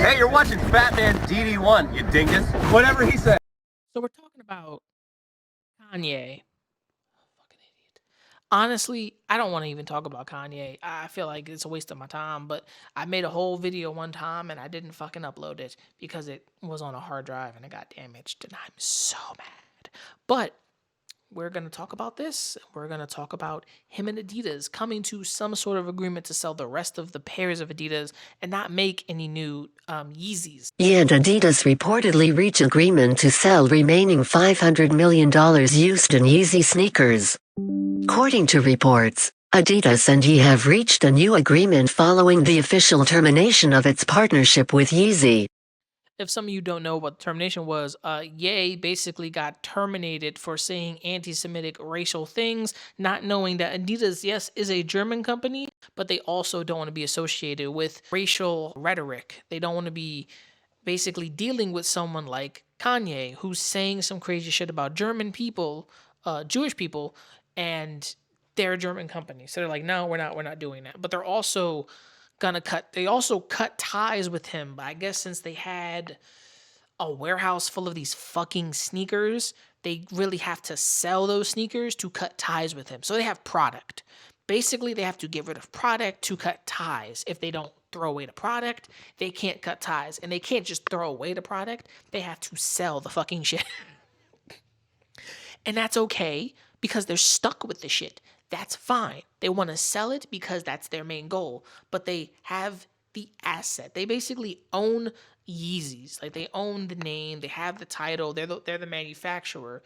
Hey, you're watching Fat Man DD1, you dingus. Whatever he said. So we're talking about Kanye. Fucking idiot. Honestly, I don't want to even talk about Kanye. I feel like it's a waste of my time, but I made a whole video one time and I didn't fucking upload it because it was on a hard drive and it got damaged and I'm so mad. But we're going to talk about this. We're going to talk about him and Adidas coming to some sort of agreement to sell the rest of the pairs of Adidas and not make any new Yeezys. Ye and Adidas reportedly reach agreement to sell remaining $500 million used in Yeezy sneakers. According to reports, Adidas and Ye have reached a new agreement following the official termination of its partnership with YEEZY. If some of you don't know what the termination was, Ye basically got terminated for saying anti-Semitic racial things, not knowing that Adidas, yes, is a German company, but they also don't want to be associated with racial rhetoric. They don't want to be basically dealing with someone like Kanye, who's saying some crazy shit about German people, Jewish people, and they're a German company. So they're like, no, we're not doing that. But they're also they also cut ties with him. But I guess since they had a warehouse full of these fucking sneakers, they really have to sell those sneakers to cut ties with him. So they have product. Basically, they have to get rid of product to cut ties. If they don't throw away the product, they can't cut ties. And they can't just throw away the product. They have to sell the fucking shit. And that's okay because they're stuck with the shit. That's fine. They want to sell it because that's their main goal. But they have the asset. They basically own Yeezys. Like they own the name. They have the title. They're the manufacturer.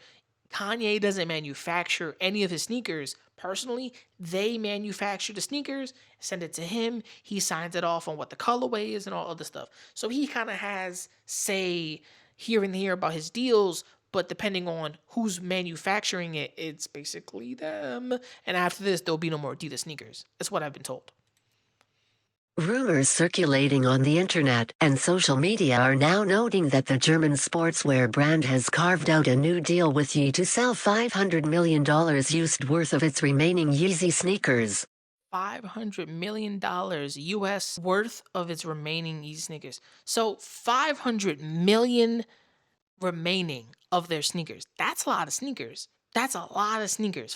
Kanye doesn't manufacture any of his sneakers. Personally, they manufacture the sneakers, send it to him. He signs it off on what the colorway is and all other stuff. So he kind of has say here and there about his deals, but depending on who's manufacturing it, it's basically them. And after this, there'll be no more Adidas sneakers. That's what I've been told. Rumors circulating on the internet and social media are now noting that the German sportswear brand has carved out a new deal with Ye to sell $500 million used worth of its remaining Yeezy sneakers. $500 million US worth of its remaining Yeezy sneakers. So $500 million remaining of their sneakers. That's a lot of sneakers. That's a lot of sneakers.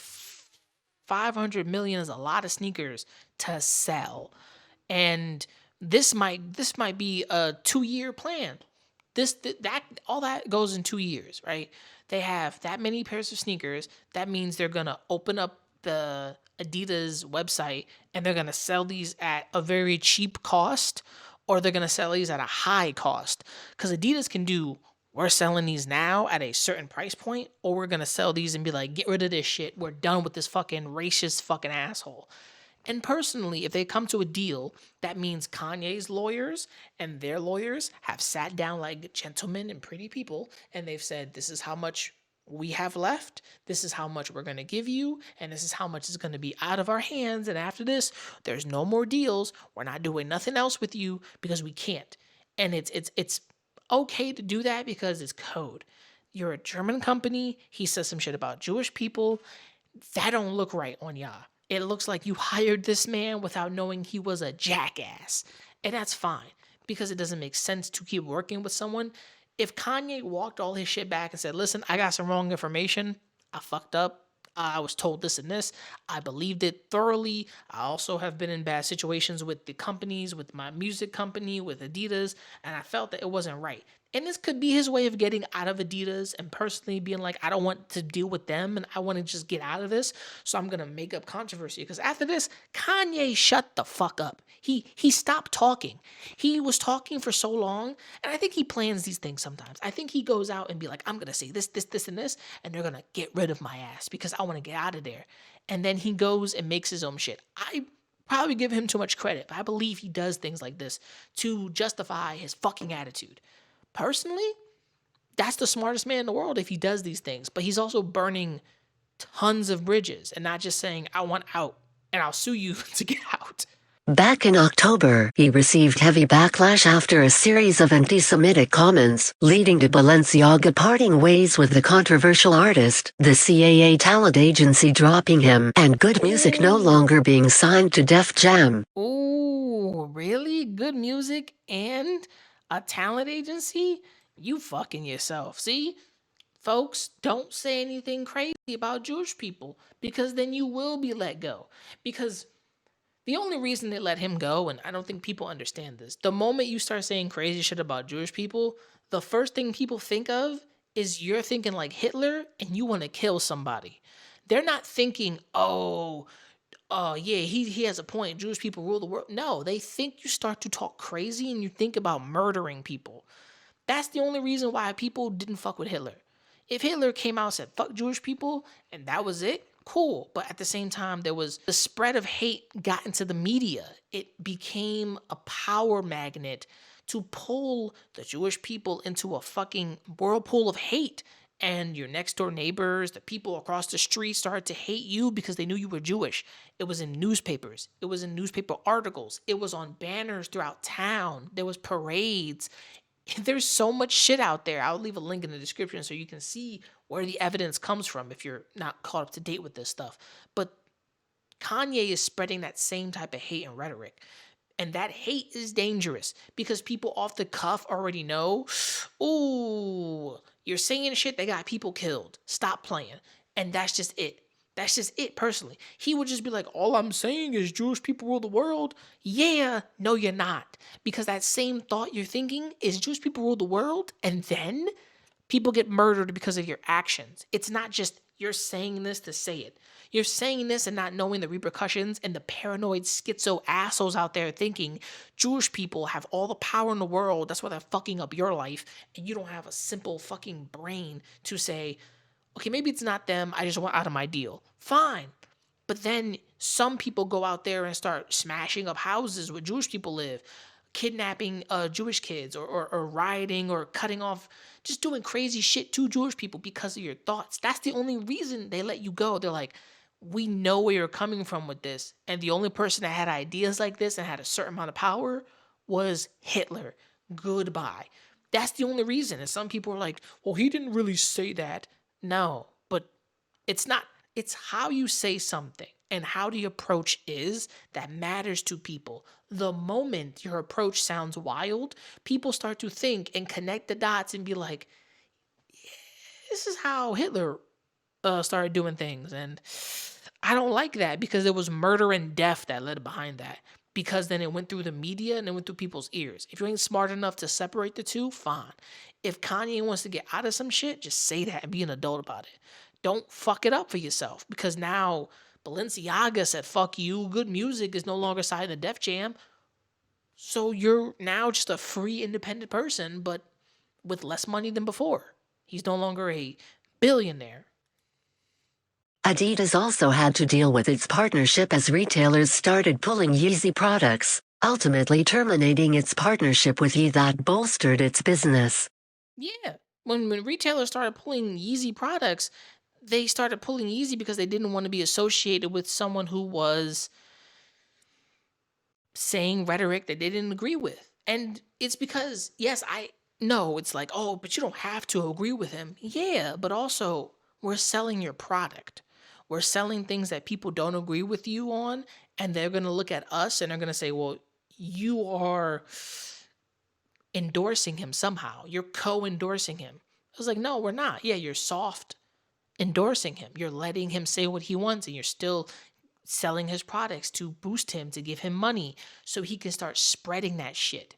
500 million is a lot of sneakers to sell. And this might be a 2-year plan. All that goes in 2 years, right? They have that many pairs of sneakers. That means they're gonna open up the Adidas website and they're gonna sell these at a very cheap cost, or they're gonna sell these at a high cost. Because Adidas can do, we're selling these now at a certain price point, or we're gonna sell these and be like, get rid of this shit. We're done with this fucking racist fucking asshole. And personally, if they come to a deal, that means Kanye's lawyers and their lawyers have sat down like gentlemen and pretty people, and they've said, this is how much we have left, this is how much we're going to give you, and this is how much is going to be out of our hands, and after this, there's no more deals. We're not doing nothing else with you because we can't. And it's okay to do that because it's code. You're a German company. He says some shit about Jewish people. That don't look right on y'all. It looks like you hired this man without knowing he was a jackass. And that's fine because it doesn't make sense to keep working with someone. If Kanye walked all his shit back and said, listen, I got some wrong information. I fucked up. I was told this and this. I believed it thoroughly. I also have been in bad situations with the companies, with my music company, with Adidas, and I felt that it wasn't right. And this could be his way of getting out of Adidas and personally being like, I don't want to deal with them and I want to just get out of this. So I'm going to make up controversy. Because after this, Kanye shut the fuck up. He stopped talking. He was talking for so long. And I think he plans these things sometimes. I think he goes out and be like, I'm going to say this, and this. And they're going to get rid of my ass because I want to get out of there. And then he goes and makes his own shit. I probably give him too much credit. But I believe he does things like this to justify his fucking attitude. Personally, that's the smartest man in the world if he does these things. But he's also burning tons of bridges and not just saying, I want out and I'll sue you to get out. Back in October, he received heavy backlash after a series of anti-Semitic comments, leading to Balenciaga parting ways with the controversial artist, the CAA talent agency dropping him, and Good Music no longer being signed to Def Jam. Ooh, really? Good Music and A talent agency? You fucking yourself. See? Folks, don't say anything crazy about Jewish people because then you will be let go. Because the only reason they let him go, and I don't think people understand this, the moment you start saying crazy shit about Jewish people, the first thing people think of is you're thinking like Hitler and you want to kill somebody. They're not thinking, yeah, he has a point. Jewish people rule the world. No, they think you start to talk crazy and you think about murdering people. That's the only reason why people didn't fuck with Hitler. If Hitler came out and said, fuck Jewish people, and that was it, cool. But at the same time, there was the spread of hate got into the media. It became a power magnet to pull the Jewish people into a fucking whirlpool of hate. And your next door neighbors, the people across the street started to hate you because they knew you were Jewish. It was in newspapers. It was in newspaper articles. It was on banners throughout town. There was parades. There's so much shit out there. I'll leave a link in the description so you can see where the evidence comes from if you're not caught up to date with this stuff. But Kanye is spreading that same type of hate and rhetoric. And that hate is dangerous because people off the cuff already know, ooh, you're saying shit that got people killed. Stop playing. And that's just it. That's just it, personally. He would just be like, all I'm saying is Jewish people rule the world. Yeah, no, you're not. Because that same thought you're thinking is Jewish people rule the world, and then people get murdered because of your actions. It's not just you're saying this to say it. You're saying this and not knowing the repercussions, and the paranoid schizo assholes out there thinking Jewish people have all the power in the world. That's why they're fucking up your life, and you don't have a simple fucking brain to say, okay, maybe it's not them. I just want out of my deal. Fine. But then some people go out there and start smashing up houses where Jewish people live, kidnapping Jewish kids or rioting or cutting off, just doing crazy shit to Jewish people because of your thoughts. That's the only reason they let you go. They're like, we know where you're coming from with this. And the only person that had ideas like this and had a certain amount of power was Hitler. Goodbye. That's the only reason. And some people are like, well, he didn't really say that. No, but it's not. It's how you say something and how the approach is that matters to people. The moment your approach sounds wild, people start to think and connect the dots and be like, yeah, this is how Hitler started doing things. And I don't like that because there was murder and death that led behind that. Because then it went through the media and it went through people's ears. If you ain't smart enough to separate the two, fine. If Kanye wants to get out of some shit, just say that and be an adult about it. Don't fuck it up for yourself because now Balenciaga said, fuck you, good music is no longer signing the Def Jam. So you're now just a free, independent person, but with less money than before. He's no longer a billionaire. Adidas also had to deal with its partnership as retailers started pulling YEEZY products, ultimately terminating its partnership with YEEZY that bolstered its business. Yeah, when retailers started pulling YEEZY products, they started pulling YEEZY because they didn't want to be associated with someone who was saying rhetoric that they didn't agree with. And it's because, yes, I know it's like, oh, but you don't have to agree with him. Yeah, but also we're selling your product. We're selling things that people don't agree with you on, and they're going to look at us and they're going to say, well, you are endorsing him somehow. You're co-endorsing him. I was like, no, we're not. Yeah, you're soft endorsing him. You're letting him say what he wants, and you're still selling his products to boost him, to give him money so he can start spreading that shit.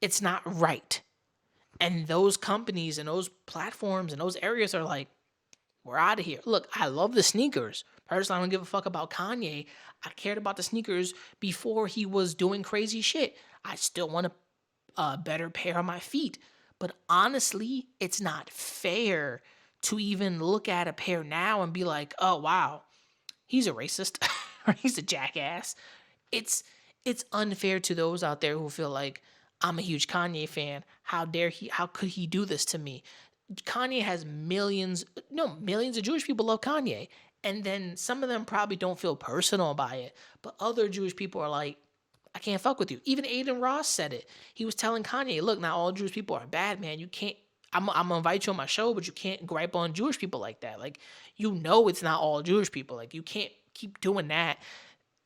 It's not right. And those companies and those platforms and those areas are like, we're out of here. Look, I love the sneakers. Personally, I don't give a fuck about Kanye. I cared about the sneakers before he was doing crazy shit. I still want a better pair on my feet. But honestly, it's not fair to even look at a pair now and be like, oh, wow, he's a racist or he's a jackass. It's unfair to those out there who feel like, I'm a huge Kanye fan. How could he do this to me? Kanye has millions of Jewish people love Kanye. And then some of them probably don't feel personal by it. But other Jewish people are like, I can't fuck with you. Even Aiden Ross said it. He was telling Kanye, look, not all Jewish people are bad, man. You can't, I'm going to invite you on my show, but you can't gripe on Jewish people like that. Like, you know it's not all Jewish people. Like, you can't keep doing that.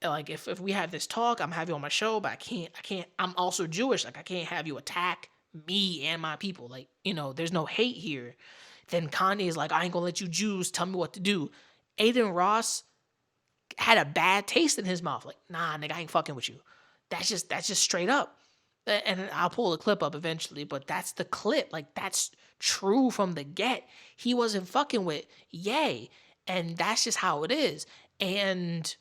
Like, if we have this talk, I'm have you on my show, but I can't, I'm also Jewish. Like, I can't have you attack me and my people. Like, there's no hate here. Then Kanye's like, I ain't gonna let you Jews tell me what to do. Aiden Ross had a bad taste in his mouth. Like, nah, nigga, I ain't fucking with you. That's just straight up. And I'll pull the clip up eventually, but that's the clip. Like, that's true from the get. He wasn't fucking with Ye, and that's just how it is. And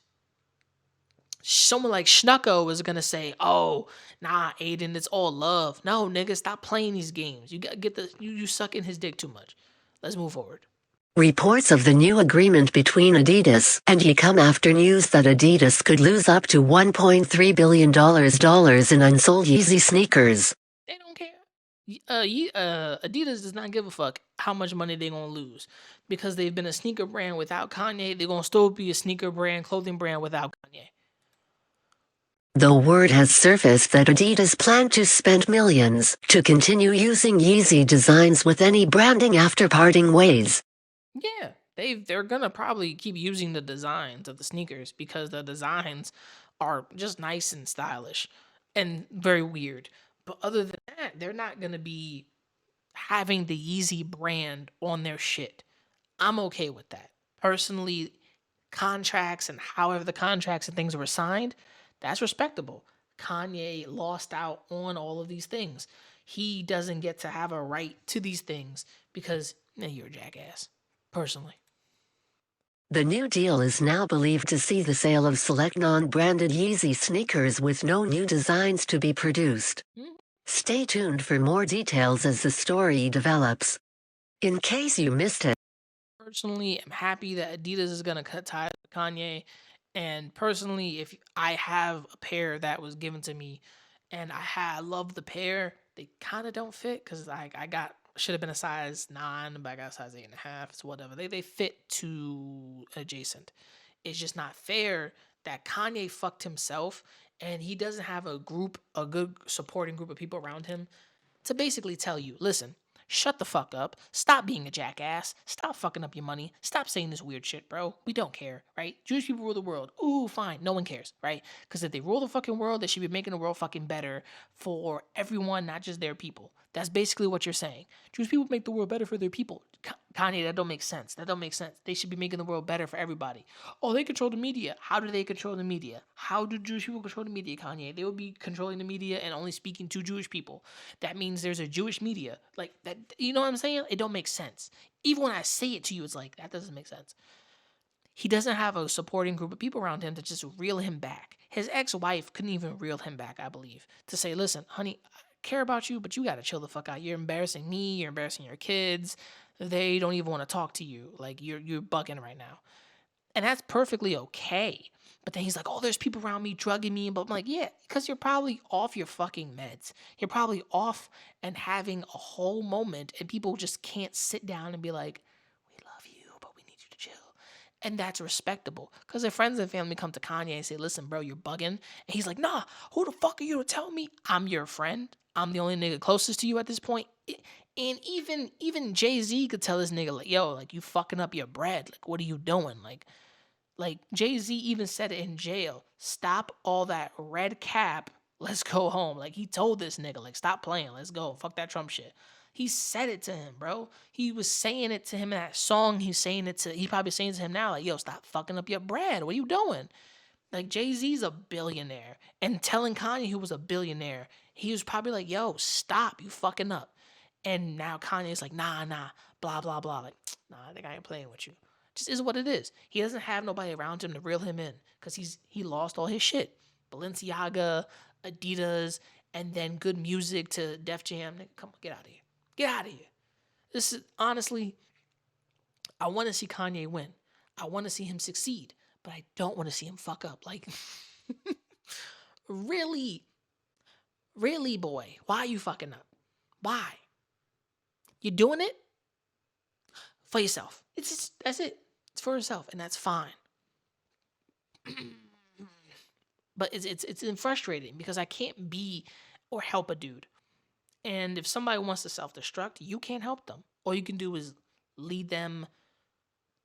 someone like Schnucko is gonna say, "Oh, nah, Aiden, it's all love." No, nigga, stop playing these games. You got you sucking his dick too much. Let's move forward. Reports of the new agreement between Adidas and YEEZY come after news that Adidas could lose up to $1.3 billion in unsold YEEZY sneakers. They don't care. Adidas does not give a fuck how much money they're gonna lose, because they've been a sneaker brand without Kanye. They're gonna still be a sneaker brand, clothing brand without Kanye. The word has surfaced that Adidas plan to spend millions to continue using YEEZY designs with any branding after parting ways. Yeah, they're gonna probably keep using the designs of the sneakers because the designs are just nice and stylish and very weird. But other than that, they're not gonna be having the Yeezy brand on their shit. I'm okay with that. Personally, contracts and however the contracts and things were signed, that's respectable. Kanye lost out on all of these things. He doesn't get to have a right to these things because you're a jackass. Personally. The new deal is now believed to see the sale of select non-branded YEEZY sneakers with no new designs to be produced. Stay tuned for more details as the story develops. In case you missed it. Personally, I'm happy that Adidas is going to cut ties with Kanye. And personally, if I have a pair that was given to me and I love the pair, they kind of don't fit because I should have been a size 9, but I got a size 8.5. It's whatever. They fit too adjacent. It's just not fair that Kanye fucked himself and he doesn't have a good supporting group of people around him to basically tell you, listen, shut the fuck up. Stop being a jackass. Stop fucking up your money. Stop saying this weird shit, bro. We don't care, right? Jewish people rule the world. Ooh, fine. No one cares, right? Because if they rule the fucking world, they should be making the world fucking better for everyone, not just their people. That's basically what you're saying. Jewish people make the world better for their people. Kanye, that don't make sense. That don't make sense. They should be making the world better for everybody. Oh, they control the media. How do they control the media? How do Jewish people control the media, Kanye? They would be controlling the media and only speaking to Jewish people. That means there's a Jewish media. Like that, you know what I'm saying? It don't make sense. Even when I say it to you, it's like, that doesn't make sense. He doesn't have a supporting group of people around him to just reel him back. His ex-wife couldn't even reel him back, I believe, to say, listen, honey, I care about you, but you got to chill the fuck out. You're embarrassing me. You're embarrassing your kids. They don't even want to talk to you. Like, you're bugging right now. And that's perfectly okay. But then he's like, oh, there's people around me drugging me. But I'm like, yeah, because you're probably off your fucking meds. You're probably off and having a whole moment, and people just can't sit down and be like, we love you, but we need you to chill. And that's respectable. Because their friends and family come to Kanye and say, listen, bro, you're bugging. And he's like, nah, who the fuck are you to tell me? I'm your friend. I'm the only nigga closest to you at this point. And even Jay-Z could tell this nigga, like, yo, like, you fucking up your bread. Like, what are you doing? Like Jay-Z even said it in jail. Stop all that red cap. Let's go home. Like, he told this nigga, like, stop playing. Let's go. Fuck that Trump shit. He said it to him, bro. He was saying it to him in that song. He's probably saying to him now, like, yo, stop fucking up your bread. What are you doing? Like, Jay-Z's a billionaire. And telling Kanye, who was a billionaire, he was probably like, yo, stop. You fucking up. And now Kanye's like, nah, blah, blah, blah. Like, nah, I think I ain't playing with you. Just is what it is. He doesn't have nobody around him to reel him in because he lost all his shit. Balenciaga, Adidas, and then good music to Def Jam. Nigga, come on, get out of here. Get out of here. This is, honestly, I want to see Kanye win. I want to see him succeed, but I don't want to see him fuck up. Like, really, boy, why are you fucking up? Why? You doing it for yourself. That's it. It's for yourself, and that's fine. But it's frustrating because I can't be or help a dude. And if somebody wants to self-destruct, you can't help them. All you can do is lead them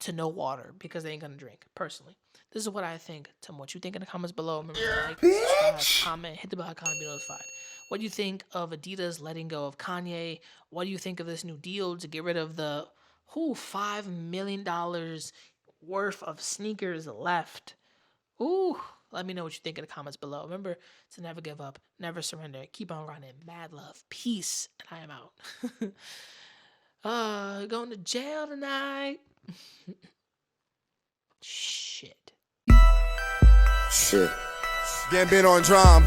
to no water because they ain't gonna drink. Personally, this is what I think. Tell me what you think in the comments below. Remember to like, subscribe, comment, hit the bell icon, be notified. What do you think of Adidas letting go of Kanye? What do you think of this new deal to get rid of the $5 million worth of sneakers left? Ooh, let me know what you think in the comments below. Remember to never give up, never surrender, keep on running. Mad love, peace, and I am out. Going to jail tonight. Shit. Getting bit on drum.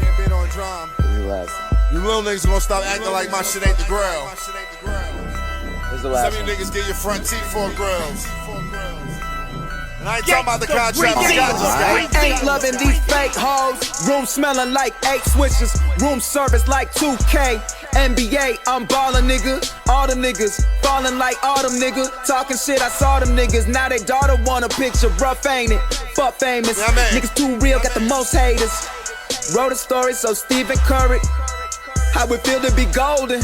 You little niggas gonna stop acting like my shit ain't the grill. Some of you niggas get your front teeth for grills. And I ain't talking about the contract. I ain't loving these fake hoes. Room smelling like 8 switches. Room service like 2K. NBA, I'm ballin', nigga. All them niggas falling like all them niggas. Talking shit, I saw them niggas. Now they daughter want a picture. Rough, ain't it? Fuck famous. Yeah, man. Niggas too real, got the most haters. Wrote a story, so Stephen Curry. How it feel to be golden.